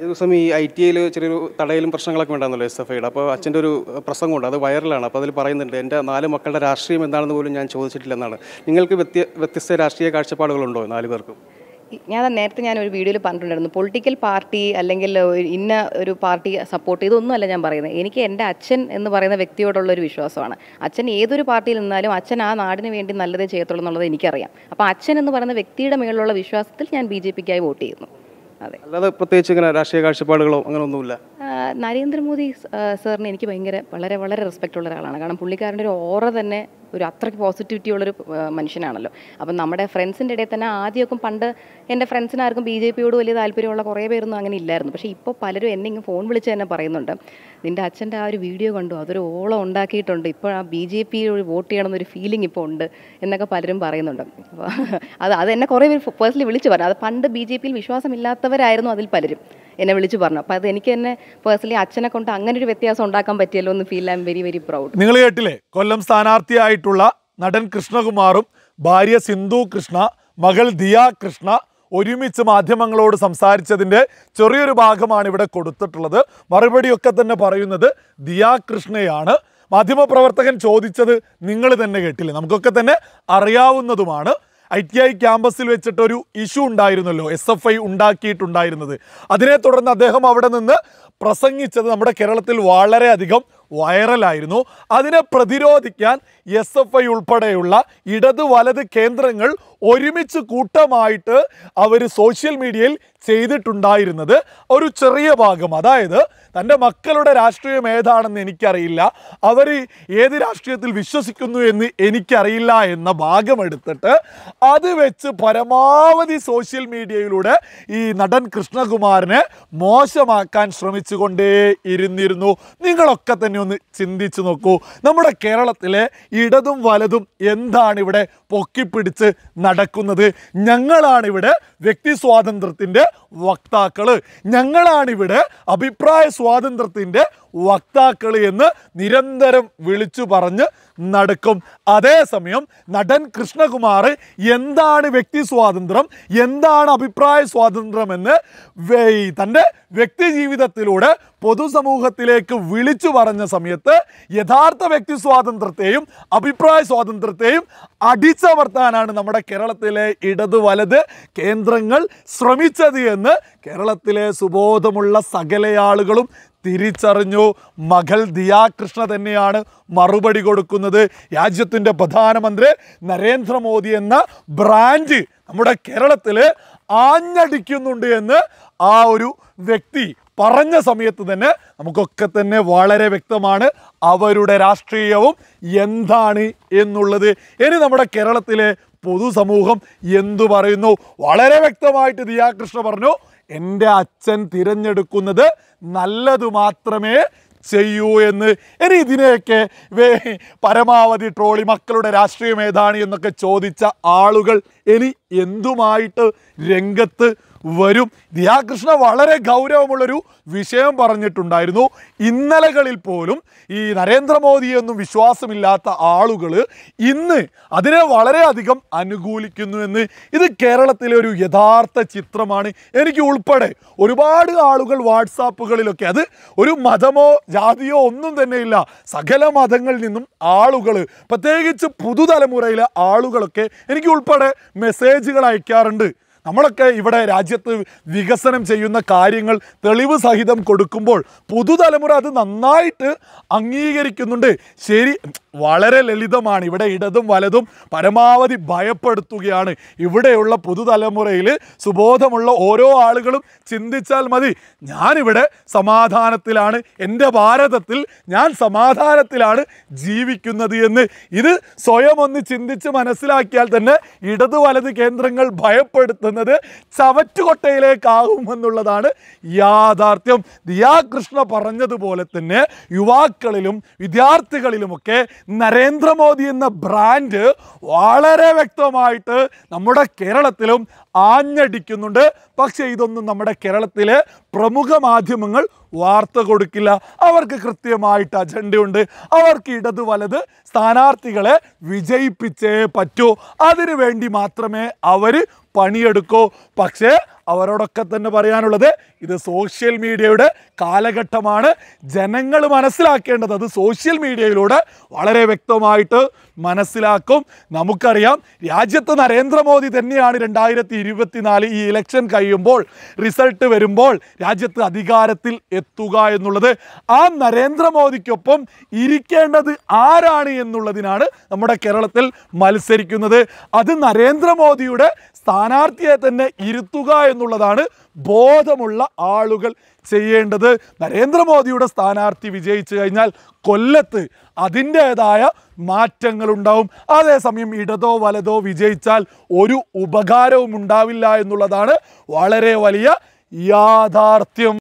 ദിവസം ഈ ITയിൽ ചെറിയൊരു തടയലും പ്രശ്നങ്ങളൊക്കെ ഉണ്ടായിരുന്നല്ലോ SFIയുടെ. അപ്പോൾ അച്ഛൻ്റെ ഒരു പ്രസംഗമുണ്ട്, അത് വൈറലാണ്. അപ്പോൾ അതിൽ പറയുന്നുണ്ട്, എൻ്റെ 4 മക്കളുടെ രാഷ്ട്രീയം എന്താണെന്ന് പോലും ഞാൻ ചോദിച്ചിട്ടില്ലെന്നാണ്. നിങ്ങൾക്ക് വ്യത്യസ്ത രാഷ്ട്രീയ കാഴ്ചപ്പാടുകളുണ്ടോ 4 പേർക്കും? നേരത്തെ ഞാനൊരു വീഡിയോയിൽ പറഞ്ഞിട്ടുണ്ടായിരുന്നു, പൊളിറ്റിക്കൽ പാർട്ടി അല്ലെങ്കിൽ ഇന്ന ഒരു പാർട്ടി സപ്പോർട്ട് ചെയ്തൊന്നുമല്ല ഞാൻ പറയുന്നത്. എനിക്ക് എൻ്റെ അച്ഛൻ എന്ന് പറയുന്ന വ്യക്തിയോടുള്ളൊരു വിശ്വാസമാണ്. അച്ഛൻ ഏതൊരു പാർട്ടിയിൽ നിന്നാലും അച്ഛൻ ആ നാടിന് വേണ്ടി നല്ലതേ ചെയ്യത്തുള്ളൂ എന്നുള്ളത് എനിക്കറിയാം. അപ്പോൾ അച്ഛൻ എന്ന് പറയുന്ന വ്യക്തിയുടെ മേലുള്ള വിശ്വാസത്തിൽ ഞാൻ BJPക്കായി വോട്ട് ചെയ്യുന്നു. അതെ, അല്ലാതെ പ്രത്യേകിച്ച് ഇങ്ങനെ രാഷ്ട്രീയ കാഴ്ചപ്പാടുകളോ അങ്ങനെ ഒന്നുമില്ല. നരേന്ദ്രമോദി സാറിന് എനിക്ക് വളരെ വളരെ റെസ്പെക്റ്റ് ഉള്ള ഒരാളാണ്. കാരണം പുള്ളിക്കാരൻ്റെ ഒരു ഓറ തന്നെ ഒരു അത്രയ്ക്ക് പോസിറ്റിവിറ്റി ഉള്ളൊരു മനുഷ്യനാണല്ലോ. അപ്പം നമ്മുടെ ഫ്രണ്ട്സിൻ്റെ ഇടയിൽ തന്നെ ആദ്യമൊക്കെ പണ്ട് എൻ്റെ ഫ്രണ്ട്സിനാർക്കും BJPയോട് വലിയ താല്പര്യമുള്ള കുറേ പേരൊന്നും അങ്ങനെ ഇല്ലായിരുന്നു. പക്ഷേ ഇപ്പോൾ പലരും എന്നെ ഇങ്ങനെ ഫോൺ വിളിച്ച് തന്നെ പറയുന്നുണ്ട്, നിൻ്റെ അച്ഛൻ്റെ ആ ഒരു വീഡിയോ കണ്ടു, അതൊരു ഓളം ഉണ്ടാക്കിയിട്ടുണ്ട്, ഇപ്പോൾ ആ BJP വോട്ട് ചെയ്യണമെന്നൊരു ഫീലിംഗ് ഇപ്പോൾ ഉണ്ട് എന്നൊക്കെ പലരും പറയുന്നുണ്ട്. അപ്പോൾ അത് എന്നെ കുറേ പേര് പേഴ്സണലി വിളിച്ച് പറഞ്ഞു. അത് പണ്ട് BJPയിൽ വിശ്വാസമില്ലാത്തവരായിരുന്നു അതിൽ പലരും എന്നെ വിളിച്ച് പറഞ്ഞു. അപ്പോൾ അത് എനിക്ക് തന്നെ പേഴ്സണലി അച്ഛനെ കൊണ്ട് അങ്ങനെ ഒരു വ്യത്യാസം ഉണ്ടാക്കാൻ പറ്റിയല്ലോ എന്ന് feel. I am very very proud. നിങ്ങൾ കേട്ടില്ലേ, കൊല്ലം സ്ഥാനാർത്ഥിയായിട്ടുള്ള നടൻ കൃഷ്ണകുമാറും ഭാര്യ സിന്ധു കൃഷ്ണ, മകൾ ദിയ കൃഷ്ണ ഒരുമിച്ച് മാധ്യമങ്ങളോട് സംസാരിച്ചതിൻ്റെ ചെറിയൊരു ഭാഗമാണ് ഇവിടെ കൊടുത്തിട്ടുള്ളത്. മറുപടിയൊക്കെ തന്നെ പറയുന്നത് ദിയ കൃഷ്ണയാണ്. മാധ്യമപ്രവർത്തകൻ ചോദിച്ചത് നിങ്ങൾ തന്നെ കേട്ടില്ലേ, നമുക്കൊക്കെ തന്നെ അറിയാവുന്നതുമാണ്. ITI ക്യാമ്പസിൽ വെച്ചിട്ടൊരു ഇഷ്യൂ ഉണ്ടായിരുന്നല്ലോ, SFI ഉണ്ടാക്കിയിട്ടുണ്ടായിരുന്നത്. അതിനെ തുടർന്ന് അദ്ദേഹം അവിടെ നിന്ന് പ്രസംഗിച്ചത് നമ്മുടെ കേരളത്തിൽ വളരെയധികം വൈറലായിരുന്നു. അതിനെ പ്രതിരോധിക്കാൻ SFI ഉൾപ്പെടെയുള്ള ഇടത് വലത് കേന്ദ്രങ്ങൾ ഒരുമിച്ച് കൂട്ടമായിട്ട് അവർ സോഷ്യൽ മീഡിയയിൽ ചെയ്തിട്ടുണ്ടായിരുന്നത് ഒരു ചെറിയ ഭാഗം, അതായത് തൻ്റെ മക്കളുടെ രാഷ്ട്രീയം ഏതാണെന്ന് എനിക്കറിയില്ല, അവർ ഏത് രാഷ്ട്രീയത്തിൽ വിശ്വസിക്കുന്നു എന്ന് എനിക്കറിയില്ല എന്ന ഭാഗം എടുത്തിട്ട് അത് വെച്ച് പരമാവധി സോഷ്യൽ മീഡിയയിലൂടെ ഈ നടൻ കൃഷ്ണകുമാറിനെ മോശമാക്കാൻ ശ്രമിച്ചുകൊണ്ടേ ഇരുന്നിരുന്നു. നിങ്ങളൊക്കെ തന്നെ ഒന്ന് ചിന്തിച്ചു നോക്കൂ, നമ്മുടെ കേരളത്തിലെ ഇടതും വലതും എന്താണ് ഇവിടെ പൊക്കിപ്പിടിച്ച് നടക്കുന്നത്? ഞങ്ങളാണിവിടെ വ്യക്തി സ്വാതന്ത്ര്യത്തിൻ്റെ വക്താക്കൾ, ഞങ്ങളാണിവിടെ അഭിപ്രായ സ്വാതന്ത്ര്യത്തിൻ്റെ വക്താക്കൾ എന്ന് നിരന്തരം വിളിച്ചു പറഞ്ഞ് നടക്കും. അതേസമയം നടൻ കൃഷ്ണകുമാർ എന്താണ് വ്യക്തി സ്വാതന്ത്ര്യം, എന്താണ് അഭിപ്രായ സ്വാതന്ത്ര്യം എന്ന് തൻ്റെ വ്യക്തി ജീവിതത്തിലൂടെ പൊതുസമൂഹത്തിലേക്ക് വിളിച്ചു പറഞ്ഞ സമയത്ത് യഥാർത്ഥ വ്യക്തി സ്വാതന്ത്ര്യത്തെയും അഭിപ്രായ സ്വാതന്ത്ര്യത്തെയും അടിച്ചമർത്താനാണ് നമ്മുടെ കേരളത്തിലെ ഇടത് വലത് കേന്ദ്രങ്ങൾ ശ്രമിച്ചത് എന്ന് കേരളത്തിലെ സുബോധമുള്ള സകല ആളുകളും തിരിച്ചറിഞ്ഞു. മകൾ ദിയാ കൃഷ്ണ തന്നെയാണ് മറുപടി കൊടുക്കുന്നത്. രാജ്യത്തിൻ്റെ പ്രധാനമന്ത്രി നരേന്ദ്രമോദി എന്ന ബ്രാൻഡ് നമ്മുടെ കേരളത്തിൽ ആഞ്ഞടിക്കുന്നുണ്ട് എന്ന് ആ ഒരു വ്യക്തി പറഞ്ഞ സമയത്ത് തന്നെ നമുക്കൊക്കെ തന്നെ വളരെ വ്യക്തമാണ് അവരുടെ രാഷ്ട്രീയവും എന്താണ് എന്നുള്ളത്. ഇനി നമ്മുടെ കേരളത്തിലെ പൊതുസമൂഹം എന്തു പറയുന്നു? വളരെ വ്യക്തമായിട്ട് ദിയാ കൃഷ്ണ പറഞ്ഞു, എൻ്റെ അച്ഛൻ തിരഞ്ഞെടുക്കുന്നത് നല്ലത് മാത്രമേ ചെയ്യൂ എന്ന്. ഇനി ഇതിനെയൊക്കെ പരമാവധി ട്രോളി മക്കളുടെ രാഷ്ട്രീയം ഏതാണ് എന്നൊക്കെ ചോദിച്ച ആളുകൾ ഇനി എന്തുമായിട്ട് രംഗത്ത് വരും? ദിയാ കൃഷ്ണ വളരെ ഗൗരവമുള്ളൊരു വിഷയം പറഞ്ഞിട്ടുണ്ടായിരുന്നു. ഇന്നലകളിൽ പോലും ഈ നരേന്ദ്രമോദിയൊന്നും വിശ്വാസമില്ലാത്ത ആളുകൾ ഇന്ന് അതിനെ വളരെയധികം അനുകൂലിക്കുന്നു എന്ന്. ഇത് കേരളത്തിലെ ഒരു യഥാർത്ഥ ചിത്രമാണ്. എനിക്ക് ഉൾപ്പെടെ ഒരുപാട് ആളുകൾ വാട്സാപ്പുകളിലൊക്കെ, അത് ഒരു മതമോ ജാതിയോ ഒന്നും തന്നെയില്ല, സകല മതങ്ങളിൽ നിന്നും ആളുകൾ, പ്രത്യേകിച്ച് പുതുതലമുറയിലെ ആളുകളൊക്കെ എനിക്ക് ഉൾപ്പെടെ മെസ്സേജുകൾ അയക്കാറുണ്ട്. നമ്മളൊക്കെ ഇവിടെ രാജ്യത്ത് വികസനം ചെയ്യുന്ന കാര്യങ്ങൾ തെളിവ് സഹിതം കൊടുക്കുമ്പോൾ പുതുതലമുറ അത് നന്നായിട്ട് അംഗീകരിക്കുന്നുണ്ട്. ശരി, വളരെ ലളിതമാണ്. ഇവിടെ ഇടതും വലതും പരമാവധി ഭയപ്പെടുത്തുകയാണ്. ഇവിടെയുള്ള പുതുതലമുറയിൽ സുബോധമുള്ള ഓരോ ആളുകളും ചിന്തിച്ചാൽ മതി, ഞാനിവിടെ സമാധാനത്തിലാണ്, എൻ്റെ ഭാരതത്തിൽ ഞാൻ സമാധാനത്തിലാണ് ജീവിക്കുന്നത് എന്ന്. ഇത് സ്വയം ഒന്ന് ചിന്തിച്ച് മനസ്സിലാക്കിയാൽ തന്നെ ഇടത് വലത് കേന്ദ്രങ്ങൾ ഭയപ്പെടുത്തുന്നത് ചവറ്റുകൊട്ടയിലേക്കാകുമെന്നുള്ളതാണ് യാഥാർത്ഥ്യം. ദിയാ കൃഷ്ണ പറഞ്ഞതുപോലെ തന്നെ യുവാക്കളിലും വിദ്യാർത്ഥികളിലുമൊക്കെ നരേന്ദ്രമോദി എന്ന ബ്രാൻഡ് വളരെ വ്യക്തമായിട്ട് നമ്മുടെ കേരളത്തിലും ആഞ്ഞടിക്കുന്നുണ്ട്. പക്ഷേ ഇതൊന്നും നമ്മുടെ കേരളത്തിലെ പ്രമുഖ മാധ്യമങ്ങൾ വാർത്ത കൊടുക്കില്ല. അവർക്ക് കൃത്യമായിട്ട് അജണ്ടയുണ്ട്. അവർക്ക് ഇടത് വലത് സ്ഥാനാർത്ഥികളെ വിജയിപ്പിച്ചേ പറ്റൂ. അതിനു വേണ്ടി മാത്രമേ അവർ പണിയെടുക്കൂ. പക്ഷേ അവരോടൊക്കെ തന്നെ പറയാനുള്ളത് ഇത് സോഷ്യൽ മീഡിയയുടെ കാലഘട്ടമാണ്. ജനങ്ങൾ മനസ്സിലാക്കേണ്ടത് അത് സോഷ്യൽ മീഡിയയിലൂടെ വളരെ വ്യക്തമായിട്ട് മനസ്സിലാക്കും. നമുക്കറിയാം രാജ്യത്ത് നരേന്ദ്രമോദി തന്നെയാണ് 2024 ഈ ഇലക്ഷൻ കഴിയുമ്പോൾ റിസൾട്ട് വരുമ്പോൾ രാജ്യത്ത് അധികാരത്തിൽ എത്തുക എന്നുള്ളത്. ആ നരേന്ദ്രമോദിക്കൊപ്പം ഇരിക്കേണ്ടത് ആരാണ് എന്നുള്ളതിനാണ് നമ്മുടെ കേരളത്തിൽ മത്സരിക്കുന്നത്. അത് നരേന്ദ്രമോദിയുടെ സ്ഥാനാർത്ഥിയെ തന്നെ ഇരുത്തുക എന്നുള്ളതാണ് ബോധമുള്ള ആളുകൾ ചെയ്യേണ്ടത്. നരേന്ദ്രമോദിയുടെ സ്ഥാനാർത്ഥി വിജയിച്ചു കഴിഞ്ഞാൽ കൊല്ലത്ത് അതിൻ്റേതായ മാറ്റങ്ങളുണ്ടാവും. അതേസമയം ഇടതോ വലതോ വിജയിച്ചാൽ ഒരു ഉപകാരവും ഉണ്ടാവില്ല എന്നുള്ളതാണ് വളരെ വലിയ യാഥാർത്ഥ്യം.